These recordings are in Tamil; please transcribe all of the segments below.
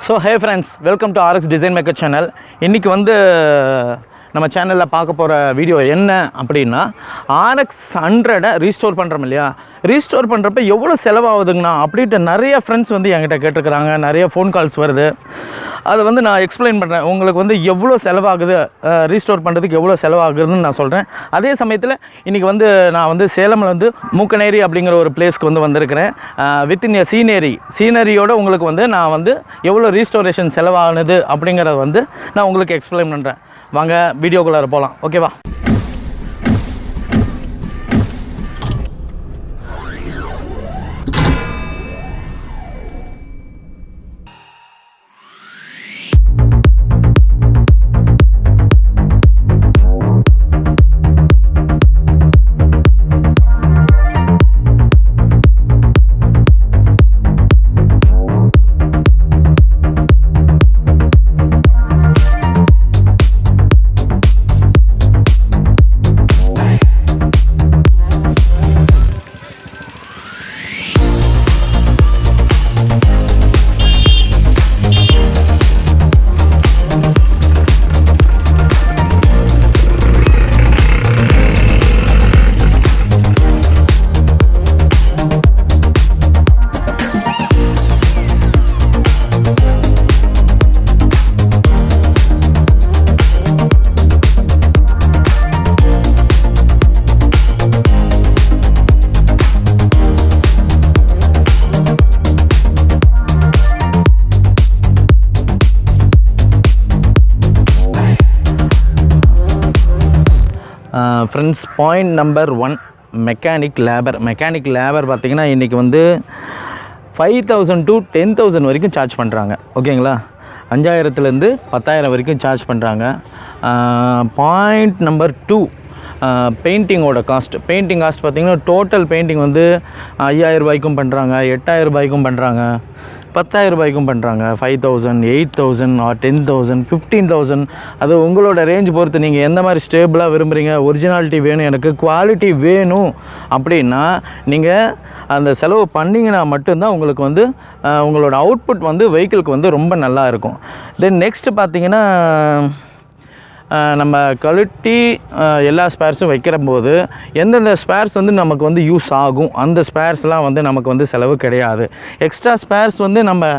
So hey friends, welcome to RX Design Maker channel. இன்னைக்கு வந்து நம்ம சேனலில் பார்க்க போகிற வீடியோ என்ன அப்படின்னா rx100 ரீஸ்டோர் பண்ணுறோம் இல்லையா, ரீஸ்டோர் பண்ணுறப்ப எவ்வளோ செலவாகுதுங்கண்ணா அப்படின்ட்டு நிறைய ஃப்ரெண்ட்ஸ் வந்து என்கிட்ட கேட்டிருக்கிறாங்க. நிறைய ஃபோன் கால்ஸ் வருது. அதை வந்து நான் எக்ஸ்பிளைன் பண்ணுறேன். உங்களுக்கு வந்து எவ்வளோ செலவாகுது, ரீஸ்டோர் பண்ணுறதுக்கு எவ்வளோ செலவாகுதுன்னு நான் சொல்கிறேன். அதே சமயத்தில் இன்றைக்கி வந்து நான் வந்து சேலமில் வந்து மூக்கனேரி அப்படிங்கிற ஒரு பிளேஸ்க்கு வந்து வந்திருக்கிறேன். வித்தின் எ சீனரியோட உங்களுக்கு வந்து நான் வந்து எவ்வளோ ரீஸ்டோரேஷன் செலவானது அப்படிங்கிறத வந்து நான் உங்களுக்கு எக்ஸ்பிளைன் பண்ணுறேன். வாங்க வீடியோக்குள்ளார போகலாம். ஓகேவா? Friends, point number 1 mechanic labour பார்த்திங்கன்னா இன்றைக்கி வந்து 5000 to 10,000 வரைக்கும் சார்ஜ் பண்ணுறாங்க. ஓகேங்களா? 5000லேருந்து 10,000 வரைக்கும் சார்ஜ் பண்ணுறாங்க. பாயிண்ட் நம்பர் 2 பெயிண்டிங்கோட காஸ்ட் பார்த்திங்கன்னா டோட்டல் பெயிண்டிங் வந்து 5000 ரூபாய்க்கும் பண்ணுறாங்க, 8000 ரூபாய்க்கும் பண்ணுறாங்க, 10,000 ரூபாய்க்கும் பண்ணுறாங்க, 5000, 8000 ஆர் 10,000, 15,000. அது உங்களோட ரேஞ்ச் பொறுத்து. நீங்கள் எந்த மாதிரி ஸ்டேபிளாக விரும்புகிறீங்க, ஒரிஜினாலிட்டி வேணும், எனக்கு குவாலிட்டி வேணும் அப்படின்னா நீங்கள் அந்த செலவு பண்ணிங்கன்னா மட்டும்தான் உங்களுக்கு வந்து உங்களோட அவுட்புட் வந்து வெஹிக்கிளுக்கு வந்து ரொம்ப நல்லா இருக்கும். தென் நெக்ஸ்ட்டு பார்த்திங்கன்னா நம்ம கழட்டி எல்லா ஸ்பேர்ஸும் வைக்கிற போது எந்தெந்த ஸ்பேர்ஸ் வந்து நமக்கு வந்து யூஸ் ஆகும், அந்த ஸ்பேர்ஸ்லாம் வந்து நமக்கு வந்து செலவு கிடையாது. எக்ஸ்ட்ரா ஸ்பேர்ஸ் வந்து நம்ம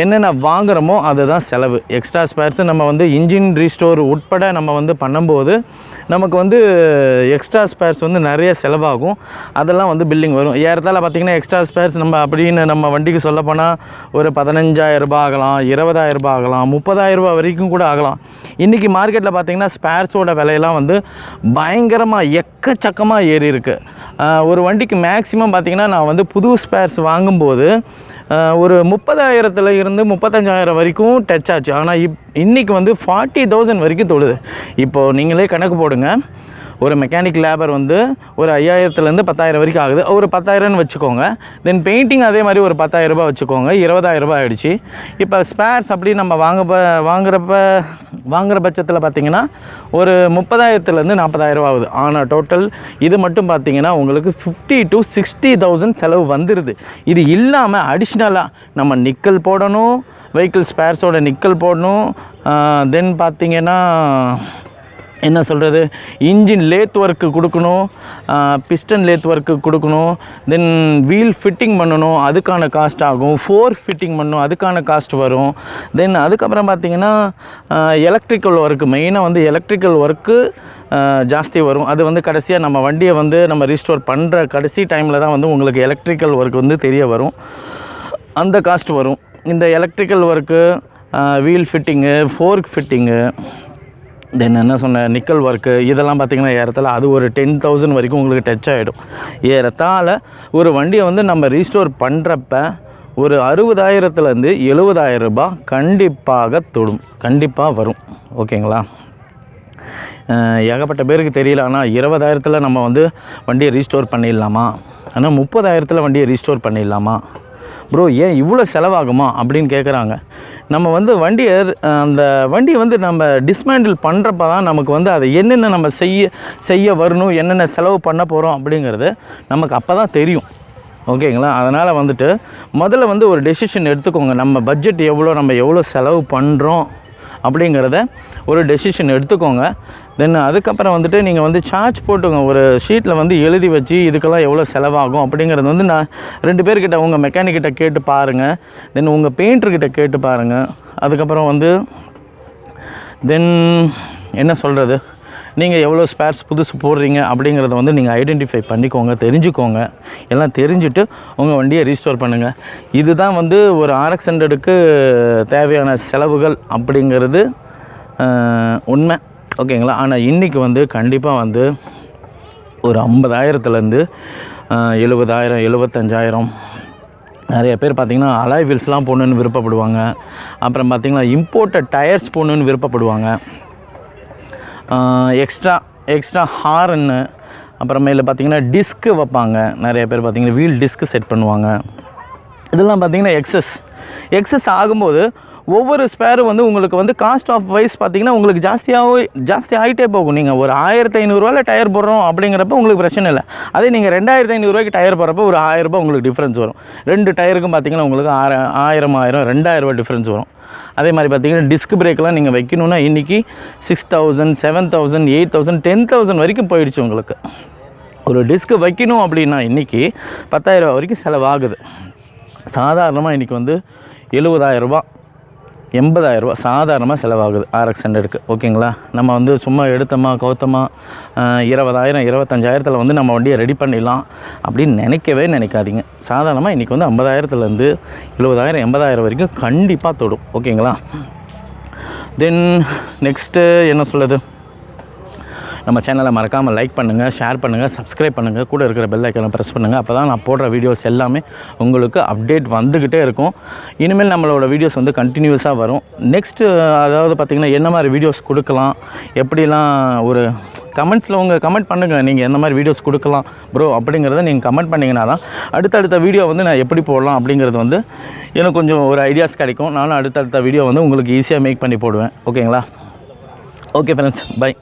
என்னென்ன வாங்குகிறோமோ அதுதான் செலவு. எக்ஸ்ட்ரா ஸ்பேர்ஸு நம்ம வந்து இன்ஜின் ரீஸ்டோர் உட்பட நம்ம வந்து பண்ணும்போது நமக்கு வந்து எக்ஸ்ட்ரா ஸ்பேர்ஸ் வந்து நிறைய செலவாகும். அதெல்லாம் வந்து பில்லிங் வரும். ஏறத்தால் பார்த்திங்கன்னா எக்ஸ்ட்ரா ஸ்பேர்ஸ் நம்ம அப்படின்னு நம்ம வண்டிக்கு சொல்ல போனால் ஒரு 15,000 ரூபாய் ஆகலாம், 20,000 ரூபாய் ஆகலாம், 30,000 ரூபாய் வரைக்கும் கூட ஆகலாம். இன்றைக்கி மார்க்கெட்டில் பார்த்திங்கன்னா ஸ்பேர்ஸோட விலையெல்லாம் வந்து பயங்கரமாக எக்கச்சக்கமாக ஏறி இருக்குது. ஒரு வண்டிக்கு மேக்ஸிமம் பார்த்திங்கன்னா நான் வந்து புது ஸ்பேர்ஸ் வாங்கும்போது ஒரு 30,000 இருந்து 35,000 வரைக்கும் டச் ஆச்சு. ஆனால் இன்றைக்கி வந்து 40,000 வரைக்கும் தொடுது. இப்போது நீங்களே கணக்கு போடுங்க. ஒரு மெக்கானிக் லேபர் வந்து ஒரு 5000லேருந்து 10,000 வரைக்கும் ஆகுது. ஒரு 10,000ன்னு வச்சுக்கோங்க. தென் பெயிண்டிங் அதே மாதிரி ஒரு 10,000 ரூபாய் வச்சுக்கோங்க. 20,000 ரூபாய் ஆகிடுச்சு. இப்போ ஸ்பேர்ஸ் அப்படி நம்ம வாங்குகிற பட்சத்தில் பார்த்திங்கன்னா ஒரு 30,000லேருந்து 40,000 ரூபா ஆகுது. ஆனால் டோட்டல் இது மட்டும் பார்த்திங்கன்னா உங்களுக்கு 50,000 to 60,000 செலவு வந்துடுது. இது இல்லாமல் அடிஷ்னலாக நம்ம நிக்கல் போடணும், வெஹிக்கிள் ஸ்பேர்ஸோட நிக்கல் போடணும். தென் பார்த்திங்கன்னா என்ன சொல்கிறது, இன்ஜின் லேத் ஒர்க்கு கொடுக்கணும், பிஸ்டன் லேத் ஒர்க்கு கொடுக்கணும், தென் வீல் ஃபிட்டிங் பண்ணணும், அதுக்கான காஸ்ட் ஆகும். ஃபோர் ஃபிட்டிங் பண்ணணும், அதுக்கான காஸ்ட் வரும். தென் அதுக்கப்புறம் பார்த்திங்கன்னா எலக்ட்ரிக்கல் ஒர்க்கு, மெயினாக வந்து எலக்ட்ரிக்கல் ஒர்க்கு ஜாஸ்தி வரும். அது வந்து கடைசியாக நம்ம வண்டியை வந்து நம்ம ரீஸ்டோர் பண்ணுற கடைசி டைமில் தான் வந்து உங்களுக்கு எலக்ட்ரிக்கல் ஒர்க் வந்து தெரிய வரும். அந்த காஸ்ட் வரும். இந்த electrical work, wheel fitting, fork fitting, then என்ன சொன்ன நிக்கல் ஒர்க்கு, இதெல்லாம் பார்த்திங்கன்னா ஏறத்தால் அது ஒரு 10,000 வரைக்கும் உங்களுக்கு டச் ஆகிடும். ஏறத்தால் ஒரு வண்டியை வந்து நம்ம ரீஸ்டோர் பண்ணுறப்ப ஒரு 60,000லேருந்து 70,000 ரூபாய் கண்டிப்பாக கண்டிப்பாக வரும். ஓகேங்களா? ஏகப்பட்ட பேருக்கு தெரியல. ஆனால் 20,000 நம்ம வந்து வண்டியை ரீஸ்டோர் பண்ணிடலாமா, ஆனால் 30,000 வண்டியை ரீஸ்டோர் பண்ணிடலாமா ப்ரோ, ஏன் இவ்வளோ செலவாகுமா அப்படின்னு கேட்குறாங்க. நம்ம வந்து அந்த வண்டியை வந்து நம்ம டிஸ்மேண்டில் பண்ணுறப்ப தான் நமக்கு வந்து அதை என்னென்ன நம்ம செய்ய வரணும், என்னென்ன செலவு பண்ண போகிறோம் அப்படிங்கிறது நமக்கு அப்போ தான் தெரியும். ஓகேங்களா. அதனால் வந்துட்டு முதல்ல வந்து ஒரு டெசிஷன் எடுத்துக்கோங்க. நம்ம பட்ஜெட் எவ்வளோ, நம்ம எவ்வளோ செலவு பண்ணுறோம் அப்படிங்கிறத ஒரு டெசிஷன் எடுத்துக்கோங்க. தென் அதுக்கப்புறம் வந்துட்டு நீங்கள் வந்து சார்ஜ் போட்டுங்க. ஒரு ஷீட்டில் வந்து எழுதி வச்சு இதுக்கெல்லாம் எவ்வளோ செலவாகும் அப்படிங்கிறது வந்து நான் 2 பேர்கிட்ட உங்கள் மெக்கானிக்கிட்ட கேட்டு பாருங்கள். தென் உங்கள் பெயிண்டர்கிட்ட கேட்டு பாருங்கள். அதுக்கப்புறம் வந்து தென் என்ன சொல்கிறது, நீங்கள் எவ்வளோ ஸ்பேர்ஸ் புதுசு போடுறீங்க அப்படிங்கிறத வந்து நீங்கள் ஐடென்டிஃபை பண்ணிக்கோங்க, தெரிஞ்சுக்கோங்க. எல்லாம் தெரிஞ்சுட்டு உங்கள் வண்டியை ரீஸ்டோர் பண்ணுங்கள். இதுதான் வந்து ஒரு RX100க்கு தேவையான செலவுகள் அப்படிங்கிறது உண்மை. ஓகேங்களா. ஆனால் இன்றைக்கி வந்து கண்டிப்பாக வந்து ஒரு 50,000லேருந்து 70,000 75,000 நிறைய பேர் பார்த்திங்கன்னா அலாய் வீல்ஸ்லாம் போடணுன்னு விருப்பப்படுவாங்க. அப்புறம் பார்த்திங்கன்னா இம்போர்ட்டட் டயர்ஸ் போடணுன்னு விருப்பப்படுவாங்க. எக்ஸ்ட்ரா ஹார்ன்னு, அப்புறமேல பார்த்திங்கன்னா டிஸ்க்கு வைப்பாங்க. நிறைய பேர் பார்த்திங்கன்னா வீல் டிஸ்க்கு செட் பண்ணுவாங்க. இதெல்லாம் பார்த்திங்கன்னா எக்ஸஸ் ஆகும்போது ஒவ்வொரு ஸ்பேரும் வந்து உங்களுக்கு வந்து காஸ்ட் ஆஃப் வைஸ் பார்த்திங்கன்னா உங்களுக்கு ஜாஸ்தி ஆகிட்டே போகும். நீங்கள் ஒரு 1,500 டயர் போடுறோம் அப்படிங்கிறப்ப உங்களுக்கு பிரச்சனை இல்லை. அதே நீங்கள் 2,500 டயர் போடுறப்போ ஒரு 1,000 ரூபாய் உங்களுக்கு டிஃப்ரென்ஸ் வரும். 2 டயருக்கும் பார்த்திங்கன்னா உங்களுக்கு 1000 2,000 டிஃப்ரென்ஸ் வரும். அதே மாதிரி பார்த்திங்கன்னா டிஸ்க் பிரேக்கெலாம் நீங்கள் வைக்கணுன்னா இன்றைக்கி 6,000 7,000 8,000 10,000 வரைக்கும் போயிடுச்சு. உங்களுக்கு ஒரு டிஸ்க்கு வைக்கணும் அப்படின்னா இன்றைக்கி 10,000 ரூபா வரைக்கும் செலவாகுது. சாதாரணமாக இன்றைக்கி வந்து 70,000 ரூபா 80,000 ரூபா சாதாரணமாக செலவாகுது RX100க்கு. ஓகேங்களா. நம்ம வந்து சும்மா எடுத்தோமா கவுத்தமா 20,000 25,000 வந்து நம்ம வண்டியை ரெடி பண்ணிடலாம் அப்படின்னு நினைக்காதீங்க. சாதாரணமாக இன்றைக்கி வந்து 50,000லேருந்து 70,000 80,000 வரைக்கும் கண்டிப்பாக தொடும். ஓகேங்களா. தென் நெக்ஸ்ட்டு என்ன சொல்லுது, நம்ம சேனலை மறக்காமல் லைக் பண்ணுங்கள், ஷேர் பண்ணுங்கள், சப்ஸ்கிரைப் பண்ணுங்கள், கூட இருக்கிற பெல் ஐக்கானை ப்ரெஸ் பண்ணுங்கள். அப்போ தான் நான் போடுற வீடியோஸ் எல்லாமே உங்களுக்கு அப்டேட் வந்துக்கிட்டே இருக்கும். இனிமேல் நம்மளோட வீடியோஸ் வந்து கண்டினியூஸாக வரும். நெக்ஸ்ட்டு அதாவது பார்த்திங்கன்னா என்ன மாதிரி வீடியோஸ் கொடுக்கலாம், எப்படிலாம் ஒரு கமெண்ட்ஸில் உங்கள் கமெண்ட் பண்ணுங்கள். நீங்கள் எந்த மாதிரி வீடியோஸ் கொடுக்கலாம் ப்ரோ அப்படிங்கிறத நீங்கள் கமெண்ட் பண்ணிங்கன்னா தான் அடுத்தடுத்த வீடியோ வந்து நான் எப்படி போடலாம் அப்படிங்கிறது வந்து எனக்கு கொஞ்சம் ஒரு ஐடியாஸ் கிடைக்கும். நானும் அடுத்தடுத்த வீடியோ வந்து உங்களுக்கு ஈஸியாக மேக் பண்ணி போடுவேன். ஓகேங்களா. Okay friends, by.